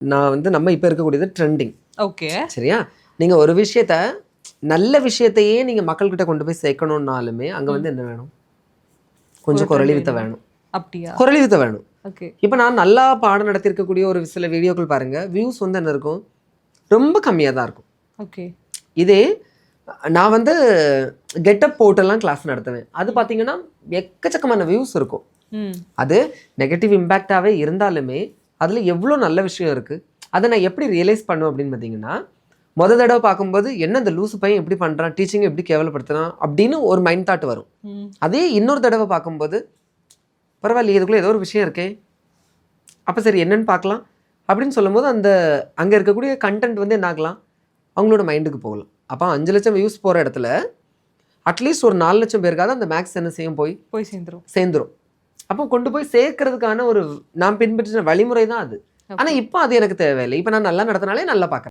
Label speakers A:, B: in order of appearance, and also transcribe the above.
A: நான் வந்து நம்ம இப்போ இருக்கக்கூடியது ட்ரெண்டிங்.
B: ஓகே.
A: சரியா? நீங்க ஒரு விஷயத்த நல்ல விஷயத்தையே நீங்க மக்கள்கிட்ட கொண்டு போய் சேர்க்கணும்னாலுமே அங்க வந்து என்ன வேணும்? கொஞ்சம் குரலி வித்த வேணும்.
B: அப்படியா?
A: குரலி வித்த வேணும்.
B: ஓகே.
A: இப்போ நான் நல்லா பாடம் நடத்திருக்கக்கூடிய ஒரு சில வீடியோக்கள் பாருங்க, வியூஸ் வந்து என்ன இருக்கும்? ரொம்ப கம்மியா தான் இருக்கும்.
B: ஓகே.
A: இதே நான் வந்து கெட்டப் போட்டெல்லாம் கிளாஸ் நடத்துவேன். அது பார்த்தீங்கன்னா எக்கச்சக்கமான வியூஸ் இருக்கும். அது நெகட்டிவ் இம்பேக்டாகவே இருந்தாலுமே அதில் எவ்வளோ நல்ல விஷயம் இருக்குது. அதை நான் எப்படி ரியலைஸ் பண்ணுவேன் அப்படின்னு பார்த்தீங்கன்னா, தடவை பார்க்கும்போது என்ன இந்த லூசு பையன் எப்படி பண்ணுறான், டீச்சிங்கை எப்படி கேவலப்படுத்துறான் அப்படின்னு ஒரு மைண்ட் தாட் வரும். அதே இன்னொரு தடவை பார்க்கும்போது பரவாயில்ல, இதுக்குள்ளே ஏதோ ஒரு விஷயம் இருக்கே, அப்போ சரி என்னன்னு பார்க்கலாம் அப்படின்னு சொல்லும்போது அந்த அங்கே இருக்கக்கூடிய கண்டென்ட் வந்து என்ன ஆகலாம், அவங்களோட மைண்டுக்கு போகலாம். அப்போ 5 லட்சம் வியூஸ் போகிற இடத்துல அட்லீஸ்ட் ஒரு 4 லட்சம் பேருக்காவது அந்த மேக்ஸ் என்ன செய்யும், போய் சேர்ந்துரும். அப்போ கொண்டு போய் சேர்க்கறதுக்கான ஒரு நான் பின்பற்றின வழிமுறை தான் அது. ஆனால் இப்போ அது எனக்கு தேவையில்லை. இப்போ நான் நல்லா நடத்தினாலே நல்லா பார்க்குறேன்.